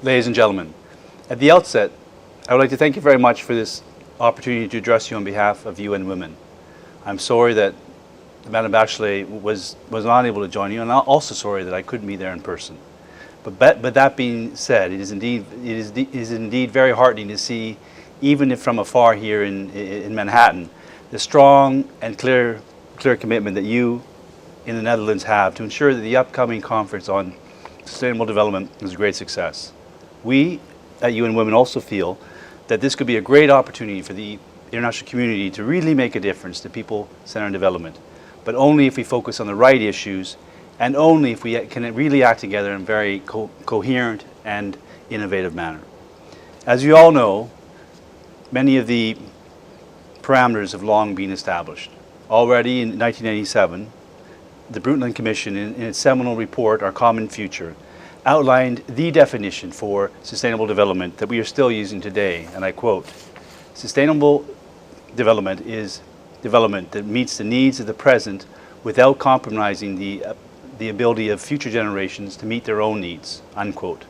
Ladies and gentlemen, at the outset, I would like to thank you very much for this opportunity to address you on behalf of UN Women. I'm sorry that Madame Bachelet was not able to join you, and I'm also sorry that I couldn't be there in person. But that being said, it is indeed very heartening to see, even if from afar here in Manhattan, the strong and clear commitment that you in the Netherlands have to ensure that the upcoming conference on sustainable development is a great success. We at UN Women also feel that this could be a great opportunity for the international community to really make a difference to people-centered development, but only if we focus on the right issues and only if we can really act together in a very coherent and innovative manner. As you all know, many of the parameters have long been established. Already in 1987, the Brundtland Commission, in its seminal report, Our Common Future, outlined the definition for sustainable development that we are still using today, and I quote, "Sustainable development is development that meets the needs of the present without compromising the ability of future generations to meet their own needs," unquote.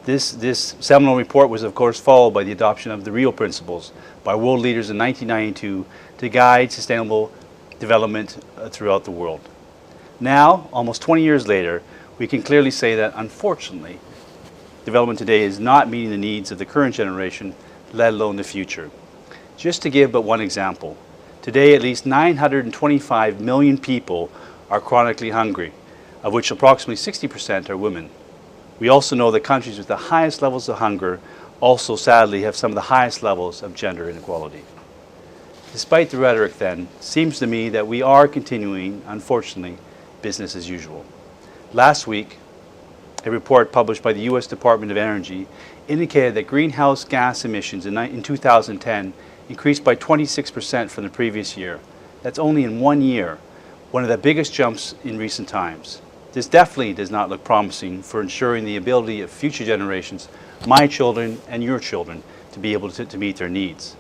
This seminal report was of course followed by the adoption of the Rio Principles by world leaders in 1992 to guide sustainable development throughout the world. Now, almost 20 years later, we can clearly say that, unfortunately, development today is not meeting the needs of the current generation, let alone the future. Just to give but one example, today at least 925 million people are chronically hungry, of which approximately 60% are women. We also know that countries with the highest levels of hunger also sadly have some of the highest levels of gender inequality. Despite the rhetoric then, it seems to me that we are continuing, unfortunately, business as usual. Last week, a report published by the U.S. Department of Energy indicated that greenhouse gas emissions in 2010 increased by 26% from the previous year. That's only in 1 year, one of the biggest jumps in recent times. This definitely does not look promising for ensuring the ability of future generations, my children and your children, to be able to meet their needs.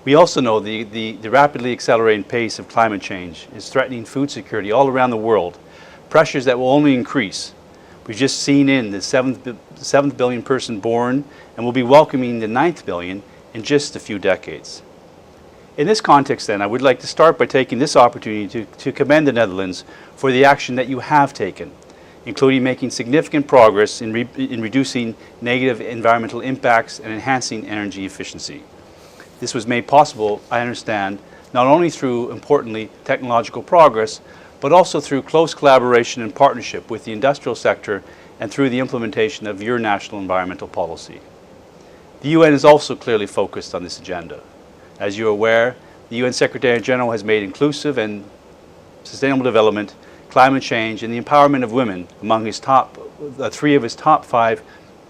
We also know the rapidly accelerating pace of climate change is threatening food security all around the world, pressures that will only increase. We've just seen in the seventh billion person born, and we'll be welcoming the 9th billion in just a few decades. In this context then, I would like to start by taking this opportunity to commend the Netherlands for the action that you have taken, including making significant progress in reducing negative environmental impacts and enhancing energy efficiency. This was made possible, I understand, not only through, importantly, technological progress, but also through close collaboration and partnership with the industrial sector and through the implementation of your national environmental policy. The UN is also clearly focused on this agenda. As you are aware, the UN Secretary General has made inclusive and sustainable development, climate change, and the empowerment of women among his three of his top 5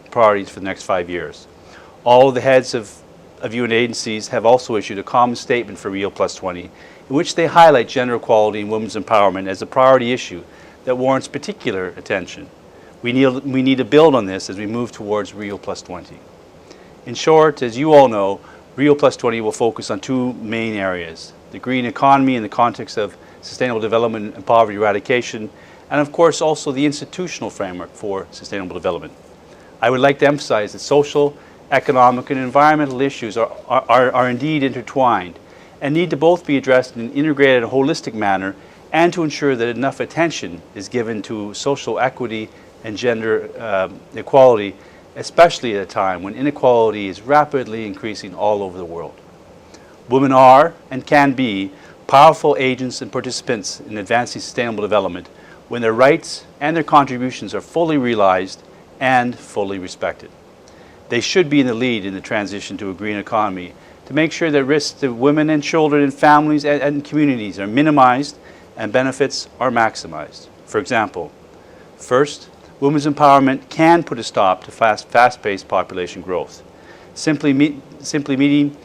priorities for the next 5 years. All of the heads of UN agencies have also issued a common statement for Rio Plus 20, in which they highlight gender equality and women's empowerment as a priority issue that warrants particular attention. We need to build on this as we move towards Rio Plus 20. In short, as you all know, Rio Plus 20 will focus on 2 main areas: the green economy in the context of sustainable development and poverty eradication, and of course also the institutional framework for sustainable development. I would like to emphasize that social, economic, and environmental issues are indeed intertwined and need to both be addressed in an integrated and holistic manner, and to ensure that enough attention is given to social equity and gender equality, especially at a time when inequality is rapidly increasing all over the world. Women are and can be powerful agents and participants in advancing sustainable development when their rights and their contributions are fully realized and fully respected. They should be in the lead in the transition to a green economy to make sure that risks to women and children and families and communities are minimized and benefits are maximized. For example, first, women's empowerment can put a stop to fast-paced population growth. Simply meeting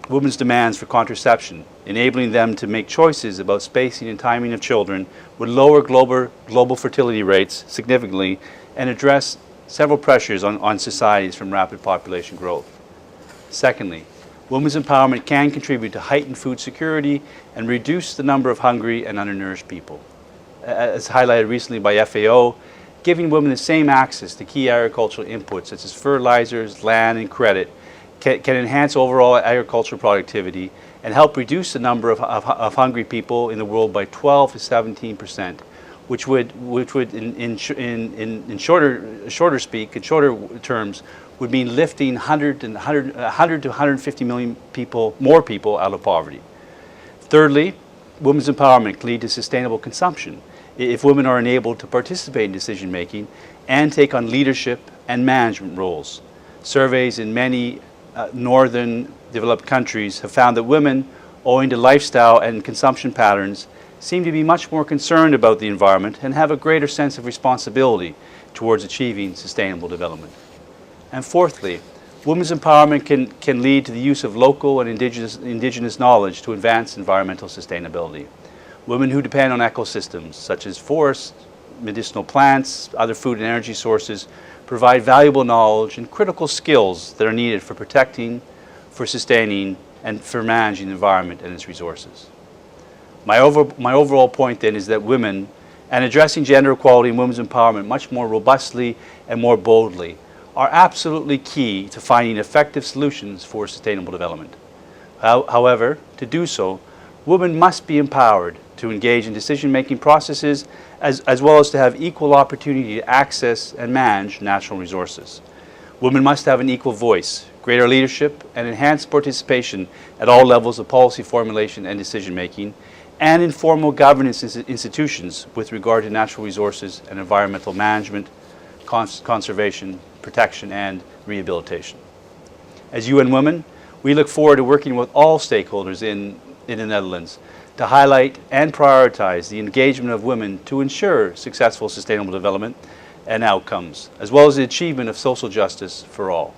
women's demands for contraception, enabling them to make choices about spacing and timing of children, would lower global fertility rates significantly and address several pressures on societies from rapid population growth. Secondly, women's empowerment can contribute to heightened food security and reduce the number of hungry and undernourished people. As highlighted recently by FAO, giving women the same access to key agricultural inputs such as fertilizers, land, and credit can enhance overall agricultural productivity and help reduce the number of hungry people in the world by 12 to 17%, which would in shorter terms, would mean lifting 100 to 150 million more people out of poverty. Thirdly, women's empowerment can lead to sustainable consumption if women are enabled to participate in decision making and take on leadership and management roles. Surveys in many northern developed countries have found that women, owing to lifestyle and consumption patterns, seem to be much more concerned about the environment and have a greater sense of responsibility towards achieving sustainable development. And fourthly, women's empowerment can lead to the use of local and indigenous knowledge to advance environmental sustainability. Women who depend on ecosystems such as forests, medicinal plants, other food and energy sources provide valuable knowledge and critical skills that are needed for protecting, for sustaining, and for managing the environment and its resources. My overall point then is that women, and addressing gender equality and women's empowerment much more robustly and more boldly, are absolutely key to finding effective solutions for sustainable development. However, to do so, women must be empowered to engage in decision-making processes as well as to have equal opportunity to access and manage natural resources. Women must have an equal voice, greater leadership, and enhanced participation at all levels of policy formulation and decision-making, and in formal governance institutions with regard to natural resources and environmental management, conservation, protection, and rehabilitation. As UN Women, we look forward to working with all stakeholders in the Netherlands to highlight and prioritize the engagement of women to ensure successful sustainable development and outcomes, as well as the achievement of social justice for all.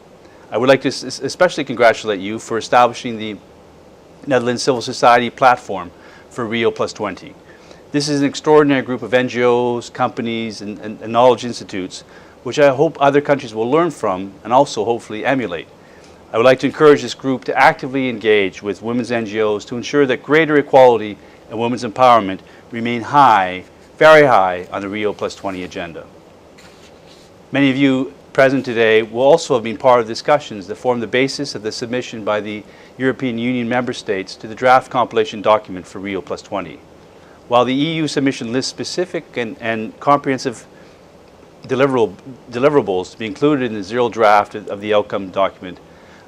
I would like to especially congratulate you for establishing the Netherlands Civil Society platform for Rio+20. This is an extraordinary group of NGOs, companies, and knowledge institutes, which I hope other countries will learn from and also hopefully emulate. I would like to encourage this group to actively engage with women's NGOs to ensure that greater equality and women's empowerment remain high, very high on the Rio+20 agenda. Many of you present today will also have been part of discussions that form the basis of the submission by the European Union member states to the draft compilation document for Rio+20. While the EU submission lists specific and comprehensive deliverables to be included in the zero draft of the outcome document,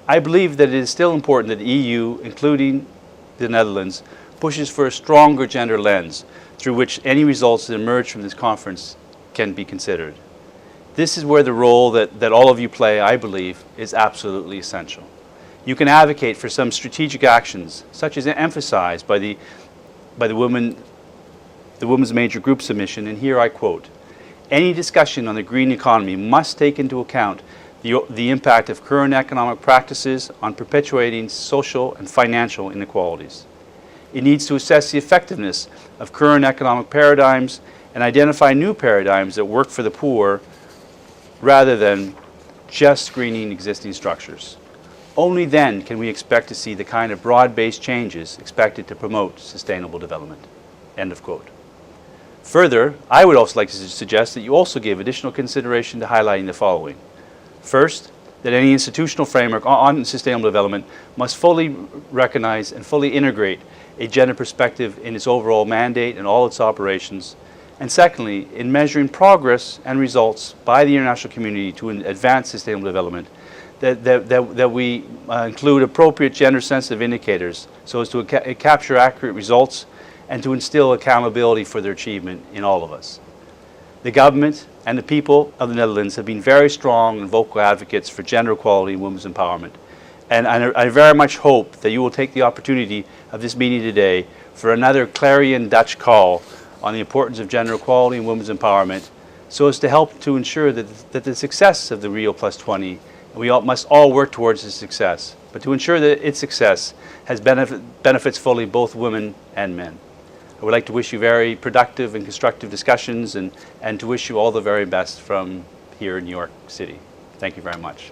I believe that it is still important that the EU, including the Netherlands, pushes for a stronger gender lens through which any results that emerge from this conference can be considered. This is where the role that all of you play, I believe, is absolutely essential. You can advocate for some strategic actions, such as emphasized by the Women's Major Group submission, and here I quote, "Any discussion on the green economy must take into account the impact of current economic practices on perpetuating social and financial inequalities. It needs to assess the effectiveness of current economic paradigms and identify new paradigms that work for the poor rather than just greening existing structures. Only then can we expect to see the kind of broad-based changes expected to promote sustainable development." End of quote. Further, I would also like to suggest that you also give additional consideration to highlighting the following. First, that any institutional framework on sustainable development must fully recognize and fully integrate a gender perspective in its overall mandate and all its operations. And secondly, in measuring progress and results by the international community to advance sustainable development, that we include appropriate gender-sensitive indicators so as to capture accurate results and to instill accountability for their achievement in all of us. The government and the people of the Netherlands have been very strong and vocal advocates for gender equality and women's empowerment. And I very much hope that you will take the opportunity of this meeting today for another clarion Dutch call on the importance of gender equality and women's empowerment, so as to help to ensure that the success of the Rio+20, we must all work towards its success, but to ensure that its success has benefits fully both women and men. I would like to wish you very productive and constructive discussions and to wish you all the very best from here in New York City. Thank you very much.